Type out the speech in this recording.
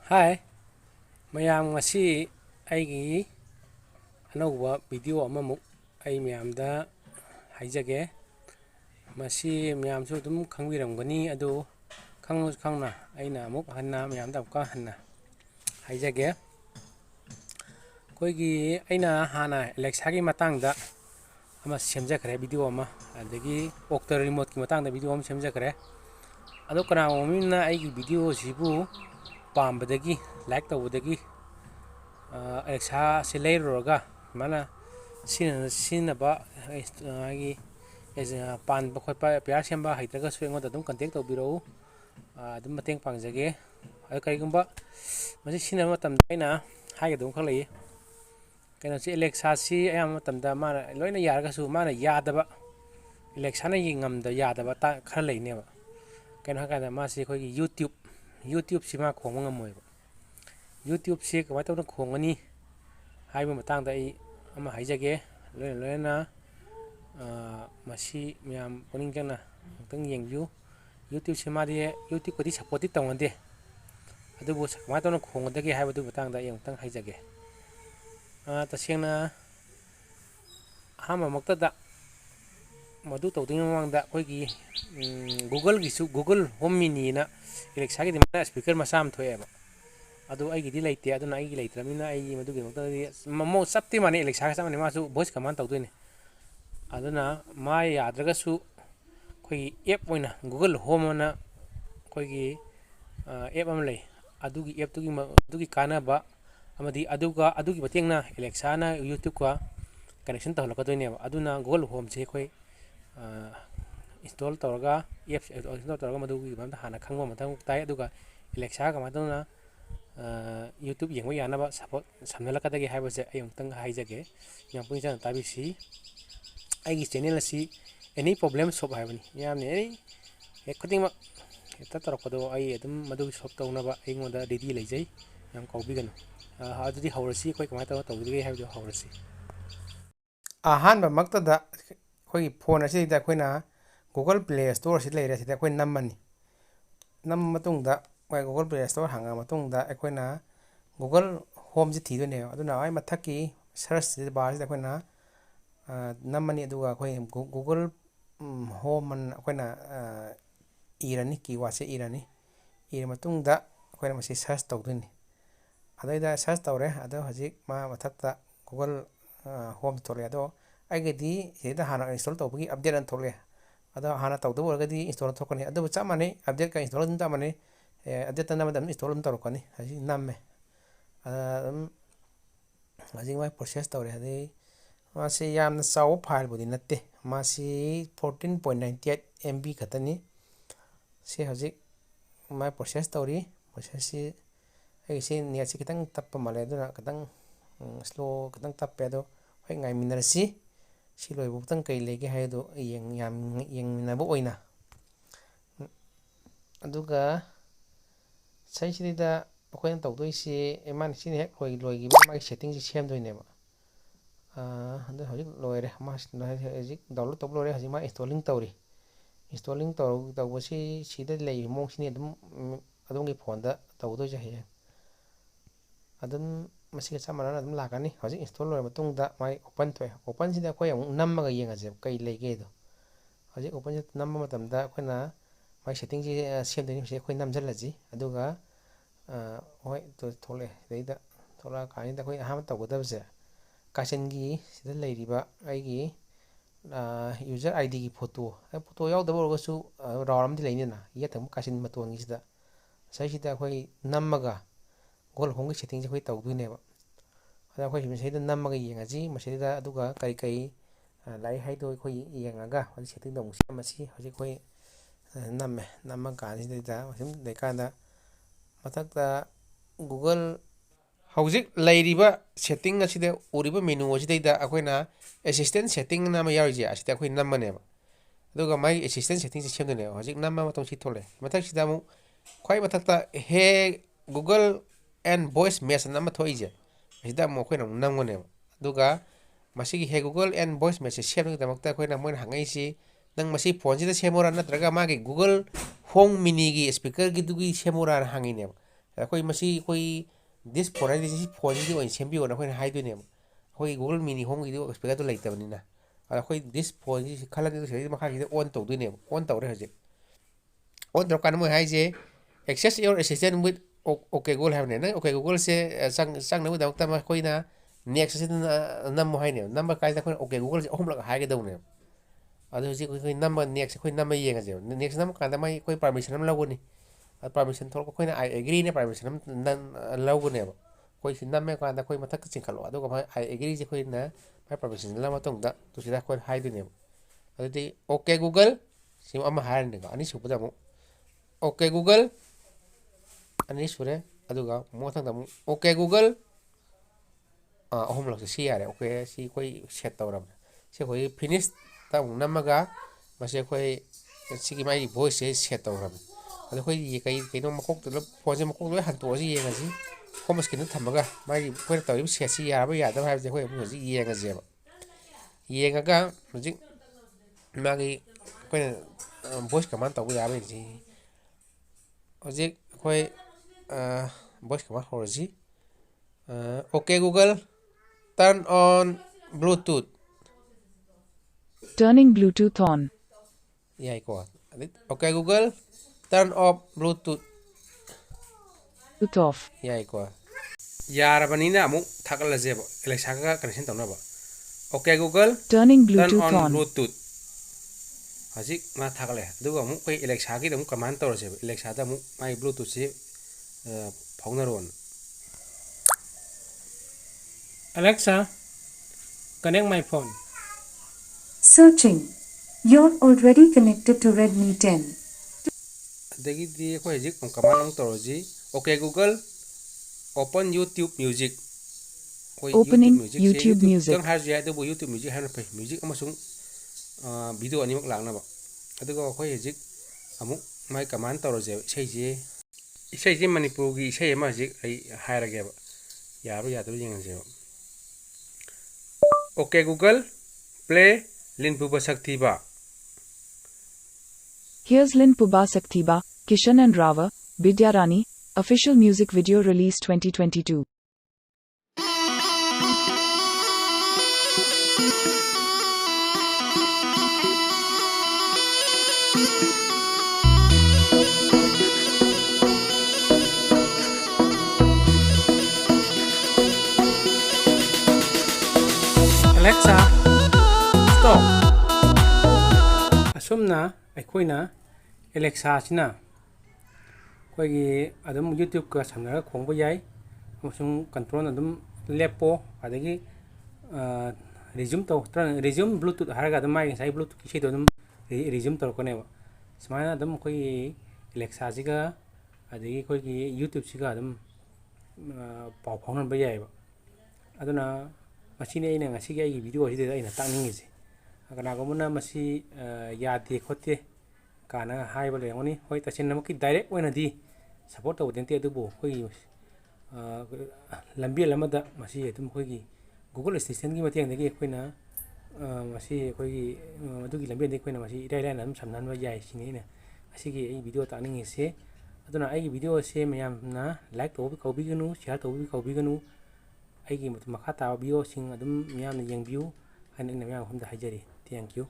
Hi, mayam ngasi aigi anauba video amamuk ai mayamda haijage masi mayamsu dum khangbiramgani adu khangna aina amuk hanna mayamda amka hanna haijage koigi aina hana Alexa gi matangda ama semjakre video ama adagi octor remote ki matangda video ama semjakre adu kana omina aigi video sibu pambadagi like tawdagi Alexa se leiroga mana sinaba agi pan bakhopa pyar semba haitraga su engoda dum contact tawbiro dum mateng pangjage kaigumba masi sinama matamda aina haige dum khalai kena si Alexa si ayam matamda mana loina yaraga su mana yadaba Alexa na yingamda yadaba ta khar laineba kena hakada masi khogi YouTube sima khongma ngamoyba YouTube si kamai tawna khongani haiba matangda ai ama haijage loina masi miyam puning jana tang yengju YouTube simadi YouTube kodi support tawande adubu kamai tawna khongadagi haiba du matangda ai tang haijage tasengna hama maktada madu tawding mangda khoigi Google Home Mini na Alexa gi dimana speaker masam thoeba adu aigi di laite aduna aigi laitramina ai madugi maktada mamo sapti mani Alexa ga samani masu voice command tawdoine aduna ma yadragasu khoigi app oina Google Home na khoigi app am lay adugi app tugi kanaba amadi adugi batengna Alexa na YouTube ka connection tawlakadoine aduna Google Home se khoi install tawraga apps install tawraga madugi bamda hana khangwa matang tai aduga Alexa ka maduna YouTube yengwa yanaba support samnalakadagi haibase ayungtang haijage yang pungjan tabisi aigi channel asi any problem solve haibani yamni any ekhodingma eta tarakado ai adum madugi solve tawnaba aingoda ready leijai yang kaubiganu adudi hawrasi koi kamai taw tawdige haibu hawrasi ahanba maktada khoi phone asi da khoina Google Play Store si leire sida khoi nammani nam matungda mai Google Play Store hanga matungda ekhoina Google Home ji thidone aduna ai mathaki search bar sida khoina nammani aduga khoi Google Home man khoina irani keyword se irani matungda khoina masi search tawduni adaida search tawre ado hajik ma mathakta Google Home thole ado aigedi sida hana install tawbagi update an thole ado hana tawdu wargadi install thokani ado chamane update ka install dum tamane update na madam install dum tarokani haji namme haji mai process tawre hadi masi yamna saw file bodi natte masi 14.98 MB khatani se haji mai process tawri process si ai se net si kitang tappa male duna kitang slow kitang tappe ado hoi ngai minarsi si loi buk tang kai lege haido yeng minabo oina aduga sai sidida akoina tawdoisi eman sini hek loi gi mai setting si semdoineba ando hojik loire mas hojik download tawlore hojik ma installing tawri installing tawbosi sida lei mong sini adumgi phone da tawdoi ja he adum masiga samana adum lakani hojik install lore matungda mai open sida khoi nammaga yengaje kai lege do hojik open sida namma matamda khoina mai setting ji semdeni se khoi namjalaji aduga hoi to thole deida thola kani da khoi aham tawgodabse kasengi sida leiriba aigi user ID gi photo yaudaba orgasu rawramdi leinena yatam kasin matongi sida sai sida khoi nammaga Google Home gi setting ji khoi tawduineba ada khoi sida nammaga yengaji masida aduga kai lai haido khoi yengaga hoi setting dong masi hoi khoi namma kani sida sim dekanda mathakta Google hojik leiriba setting asida uriba menu asida akoina assistant setting nama yarije asida khoi nammaneba aduga mai assistant setting si semdone hojik namma matong si thole mathak sida mu khoi mathakta he Google and voice message nama thoije asida mo khoina namgoneba aduga masigi he Google and voice message semno damakta khoina moina hangai si nang masi phone sida semora natraga magi Google Home Mini gi speaker gi dugi semora hangineba ꯑꯩꯈꯣꯏ ꯃꯁꯤ ꯑꯩꯈꯣꯏ this phone ꯍꯥꯏꯗꯤ ꯁꯤ ꯐꯣꯟꯁꯤꯗꯤ ꯑꯣꯏꯅ ꯁꯦꯝꯕꯤꯌꯣꯅ ꯑꯩꯈꯣꯏꯅ ꯍꯥꯏꯗꯣꯏꯅꯦꯕ ꯑꯩꯈꯣꯏ Google ꯃꯤꯅꯤ ꯍꯣꯝꯒꯤꯗꯤ ꯏꯁꯄꯤꯀꯔꯗꯣ ꯂꯩꯇꯕꯅꯤꯅ ꯑꯗ ꯑꯩꯈꯣꯏ ꯗꯤꯁ ꯐꯣꯟꯁꯤ ꯈꯜꯂꯒ ꯁꯤꯗꯩ ꯃꯈꯥꯁꯤꯗ ꯑꯣꯟ ꯇꯧꯗꯣꯏꯅꯦꯕ ꯑꯣꯟ ꯇꯧꯔꯦ ꯍꯧꯖꯤꯛ ꯑꯣꯟ ꯇꯧꯔꯀꯥꯟꯗ ꯃꯣꯏ ꯍꯥꯏꯁꯦ access your assistant with okay Google ꯍꯥꯏꯕꯅꯦ ꯅꯪ ꯑꯣꯀꯦ ꯒꯨꯒꯜꯁꯦ ꯆꯪꯅꯕꯒꯤꯗꯃꯛꯇ ꯑꯩꯈꯣꯏꯅ ꯅꯦꯛꯁ ꯑꯁꯤꯗ ꯅꯝꯃꯣ ꯍꯥꯏꯅꯦꯕ ꯅꯝꯕ ꯀꯥꯏꯗ ꯑꯩꯈꯣꯏꯅ ꯑꯣꯀꯦ ꯒꯨꯒꯜꯁꯦ ꯑꯍꯨꯝꯂꯛ ꯍꯥꯏꯒꯗꯧꯅꯦꯕ ꯑꯗꯣ ꯍꯧꯖꯤꯛ ꯑꯩꯈꯣꯏ ꯅꯝꯕ ꯅꯦꯛꯁ ꯑꯩꯈꯣꯏ ꯅꯝꯃ ꯌꯦꯡꯉꯁꯦꯕ ꯅꯦꯛꯁ ꯅꯝꯕ ꯀꯥꯟꯗ ꯃꯥꯏ ꯑꯩꯈꯣꯏ ꯄꯥꯔꯃꯤꯁꯟ ꯑꯃ ꯂꯧꯒꯅꯤ ꯄꯥꯔꯃꯤꯁꯟ ꯊꯣꯛꯂꯛꯄ ꯑꯩꯈꯣꯏꯅ ꯑꯥꯏ ꯑꯦꯒ꯭ꯔꯤꯅ ꯄꯥꯔꯃꯤꯁꯟ ꯑꯃ ꯂꯧꯒꯅꯦꯕ ꯑꯩꯈꯣꯏ ꯁꯤ ꯅꯝꯃꯦ ꯀꯥꯟꯗ ꯑꯩꯈꯣꯏ ꯃꯊꯛꯇ ꯆꯤꯡꯈꯠꯂꯣ ꯑꯗꯨꯒ ꯃꯥꯏ ꯑꯥꯏ ꯑꯦꯒ꯭ꯔꯤꯁꯦ ꯑꯩꯈꯣꯏꯅ ꯃꯥꯏ ꯄꯥꯔꯃꯤꯁꯟ ꯂꯧꯔ ꯃꯇꯨꯡꯗ ꯇꯨꯁꯤꯗ ꯑꯩꯈꯣꯏꯅ ꯍꯥꯏꯗꯣꯏꯅꯦꯕ ꯑꯗꯨꯗꯤ ꯑꯣꯀꯦ ꯒꯨꯒꯜ ꯁꯤ ꯑꯃ ꯍꯥꯏꯔꯅꯤꯀꯣ ꯑꯅꯤꯁꯨꯕꯗ ꯑꯃꯨꯛ ꯑꯣꯀꯦ ꯒꯨꯒꯜ ꯑꯅꯤ ꯁꯨꯔꯦ ꯑꯗꯨꯒ ꯃꯊꯪꯗ ꯑꯃꯨꯛ ꯑꯣꯀꯦ ꯒꯨꯒꯜ ꯑꯍꯨꯝꯂꯛꯁꯦ ꯁꯤ ꯌꯥꯔꯦ ꯑꯣꯀꯦ ꯁꯤ ꯑꯩꯈꯣই ꯁꯦꯠ ꯇꯧꯔꯕꯅꯦ ꯁꯤ ꯑꯩꯈꯣꯏ ꯐꯤꯅꯤꯁꯇ ꯑꯃꯨꯛ ꯅꯝꯃꯒ ꯃꯁꯤ ꯑꯩꯈꯣꯏ ꯁꯤꯒꯤ ꯃꯥꯒꯤ ꯚꯣꯏꯁꯁꯦ ꯁꯦꯠ ꯇꯧꯈ꯭ꯔꯕꯅꯤ ꯑꯗꯣ ꯑꯩꯈꯣꯏ ꯀꯩꯅꯣ ꯃꯀꯣꯛꯇꯨꯗ ꯐꯣꯟꯁꯦ ꯃꯀꯣꯛ ꯂꯣꯏ ꯍꯟꯇꯣꯛꯑꯁꯤ ꯌꯦꯡꯉꯁꯤ ꯍꯣꯝ ꯏꯁꯀ꯭ꯔꯤꯟꯗ ꯊꯝꯃꯒ ꯃꯥꯒꯤ ꯑꯩꯈꯣꯏꯅ ꯇꯧꯔꯤꯕ ꯁꯦꯠꯁꯤ ꯌꯥꯔꯕ ꯌꯥꯗꯕ ꯍꯥꯏꯕꯁꯦ ꯑꯩꯈꯣꯏ ꯑꯃꯨꯛ ꯍꯧꯖꯤꯛ ꯌꯦꯡꯉꯁꯦꯕ ꯌꯦꯡꯉꯒ ꯍꯧꯖꯤꯛ ꯃꯥꯒꯤ ꯑꯩꯈꯣꯏꯅ ꯚꯣꯏꯁ ꯀꯃꯥꯟ ꯇꯧꯕ ꯌꯥꯕꯁꯤ ꯍꯧꯖꯤꯛ ꯑꯩꯈꯣꯏ ꯚꯣꯏꯁ ꯀꯃꯥꯟ ꯍꯧꯔꯁꯤ okay Google turn on Bluetooth Turning Bluetooth on. ꯌꯥꯏꯀꯣ ꯑꯗꯩ okay Google turn off Bluetooth Bluetooth off. ꯌꯥꯏꯀꯣ ꯌꯥꯔꯕꯅꯤꯅ ꯑꯃꯨꯛ ꯊꯥꯒꯠꯂꯁꯦꯕ ꯑꯦꯂꯦꯛꯁꯥꯒ ꯀꯅꯦꯛꯁꯟ ꯇꯧꯅꯕ okay Google Turning turn Bluetooth on on. Bluetooth ꯍꯧꯖꯤꯛ ꯃꯥ ꯊꯥꯒꯠꯂꯦ ꯑꯗꯨꯒ ꯑꯃꯨꯛ ꯑꯩꯈꯣꯏ ꯑꯦꯂꯦꯛꯁꯥꯒꯤꯗ ꯑꯃꯨꯛ ꯀꯃꯥꯟ ꯇꯧꯔꯁꯦꯕ ꯑꯦꯂꯦꯛꯁꯥꯗ ꯑꯃꯨꯛ ꯃꯥꯒꯤ ꯕ꯭ꯂꯨꯇꯨꯠꯁꯤ ꯐꯥꯎꯅꯔꯣꯅ Alexa connect my phone Searching. You're already connected to Redmi 10. ꯑꯗꯒꯤꯗꯤ ꯑꯩꯈꯣꯏ ꯍꯧꯖꯤꯛ ꯀꯃꯥꯟ ꯑꯃꯨꯛ ꯇꯧꯔꯁꯤ okay Google open YouTube music ꯑꯩꯈꯣꯏ ꯌꯨꯇ꯭ꯌꯨꯕ Opening ꯃ꯭ꯌꯨꯖꯤꯛꯁꯦ YouTube ꯌꯨꯇ꯭ꯌꯨꯕꯇꯪ Music. ꯍꯥꯏꯔꯁꯨ ꯌꯥꯏ ꯑꯗꯨꯕꯨ ꯌꯨꯇ꯭ꯌꯨꯕ ꯃ꯭ꯌꯨꯖꯤꯛ ꯍꯥꯏꯕꯅ ꯐꯩ ꯃ꯭ꯌꯨꯖꯤꯛ ꯑꯃꯁꯨꯡ ꯚꯤꯗꯤꯑꯣ ꯑꯅꯤꯃꯛ ꯂꯥꯛꯅꯕ ꯑꯗꯨꯒ ꯑꯩꯈꯣꯏ ꯍꯧꯖꯤꯛ ꯑꯃꯨꯛ ꯃꯥꯏ ꯀꯃꯥꯟ ꯇꯧꯔꯁꯦꯕ ꯏꯁꯩꯁꯦ ꯃꯅꯤꯄꯨꯔꯒꯤ ꯏꯁꯩ ꯑꯃ ꯍꯧꯖꯤꯛ ꯑꯩ ꯍꯥꯏꯔꯒꯦꯕ ꯌꯥꯕ꯭ꯔꯥ ꯌꯥꯗꯕ꯭ꯔꯥ ꯌꯦꯡꯉꯁꯦꯕ ꯑꯣꯀꯦ ꯒꯨꯒꯜ ꯄ꯭ꯂꯦ ꯂꯤꯟ ꯄꯨꯕ ꯁꯛꯊꯤꯕ Here's Lin Puba Sakthiba, Kishan and Rava, Bidyarani, official music video release 2022. Alexa stop ꯑꯁꯨꯝꯅ ꯑꯩꯈꯣꯏꯅ ꯑꯦꯂꯦꯛꯁꯥꯁꯤꯅ ꯑꯩꯈꯣꯏꯒꯤ ꯑꯗꯨꯝ ꯌꯨꯇ꯭ꯌꯨꯕꯀ ꯁꯝꯅꯔꯒ ꯈꯣꯡꯕ ꯌꯥꯏ ꯑꯃꯁꯨꯡ ꯀꯟꯇ꯭ꯔꯣꯜ ꯑꯗꯨꯝ ꯂꯦꯞꯄꯣ ꯑꯗꯒꯤ ꯔꯤꯖꯨꯝ ꯕ꯭ꯂꯨꯇꯨꯠ ꯍꯥꯏꯔꯒ ꯑꯗꯨꯝ ꯃꯥꯒꯤ ꯉꯁꯥꯏ ꯕ꯭ꯂꯨꯇꯨꯠꯀꯤ ꯏꯁꯩꯗꯣ ꯑꯗꯨꯝ ꯔꯤꯖꯨꯝ ꯇꯧꯔꯛꯀꯅꯦꯕ ꯁꯨꯃꯥꯏꯅ ꯑꯗꯨꯝ ꯑꯩꯈꯣꯏꯒꯤ ꯑꯦꯂꯦꯛꯁꯥꯁꯤꯒ ꯑꯗꯒꯤ ꯑꯩꯈꯣꯏꯒꯤ ꯌꯨꯇ꯭ꯌꯨꯕꯁꯤꯒ ꯑꯗꯨꯝ ꯄꯥꯎ ꯐꯥꯎꯅꯕ ꯌꯥꯏꯑꯕ ꯑꯗꯨꯅ ꯃꯁꯤꯅꯤ ꯑꯩꯅ ꯉꯁꯤꯒꯤ ꯑꯩꯒꯤ ꯚꯤꯗꯤꯑꯣ ꯑꯁꯤꯗ ꯑꯩꯅ ꯇꯥꯛꯅꯤꯡꯉꯤꯁꯦ ꯀꯅꯥꯒꯨꯝꯕꯅ ꯃꯁꯤ ꯌꯥꯗꯦ ꯈꯣꯠꯇꯦ ꯀꯥꯏꯅ ꯍꯥꯏꯕ ꯂꯩꯔꯝꯒꯅꯤ ꯍꯣꯏ ꯇꯁꯦꯡꯅꯃꯛꯀꯤ ꯗꯥꯏꯔꯦꯛ ꯑꯣꯏꯅꯗꯤ ꯁꯞꯄꯣꯔꯠ ꯇꯧꯕꯗꯤ ꯅꯠꯇꯦ ꯑꯗꯨꯕꯨ ꯑꯩꯈꯣꯏꯒꯤ ꯂꯝꯕꯦꯜ ꯑꯃꯗ ꯃꯁꯤ ꯑꯗꯨꯝ ꯑꯩꯈꯣꯏꯒꯤ ꯒꯨꯒꯜ ꯑꯦꯁꯤꯁꯇꯦꯟꯒꯤ ꯃꯇꯦꯡꯗꯒꯤ ꯑꯩꯈꯣꯏꯅ ꯃꯁꯤ ꯑꯩꯈꯣꯏꯒꯤ ꯑꯗꯨꯒꯤ ꯂꯝꯕꯦꯜꯗꯒꯤ ꯑꯩꯈꯣꯏꯅ ꯃꯁꯤ ꯏꯔꯥꯏ ꯂꯥꯏꯅ ꯑꯗꯨꯝ ꯁꯝꯅꯍꯟꯕ ꯌꯥꯏ ꯁꯤꯅꯤ ꯑꯩꯅ ꯑꯁꯤꯒꯤ ꯑꯩ ꯚꯤꯗꯤꯑꯣ ꯇꯥꯛꯅꯤꯡꯉꯤꯁꯦ ꯑꯗꯨꯅ ꯑꯩꯒꯤ ꯚꯤꯗꯤꯑꯣ ꯑꯁꯦ ꯃꯌꯥꯝꯅ ꯂꯥꯏꯛ ꯇꯧꯕ ꯀꯥꯎꯕꯤꯒꯅꯨ ꯁꯤꯌꯥꯔ ꯇꯧꯕ ꯀꯥꯎꯕꯤꯒꯅꯨ ꯑꯩꯒꯤ ꯃꯈꯥ ꯇꯥꯕ ꯚꯤꯗꯤꯑꯣꯁꯤꯡ ꯑꯗꯨꯝ ꯃꯤꯌꯥꯝꯅ ꯌꯦꯡꯕꯤꯌꯨ ꯍꯥꯏꯅ ꯑꯩꯅ ꯃꯌꯥꯝ ꯃꯐꯝꯗ ꯍꯥꯏꯖꯔꯤ ꯊꯦꯡꯛ ꯌꯨ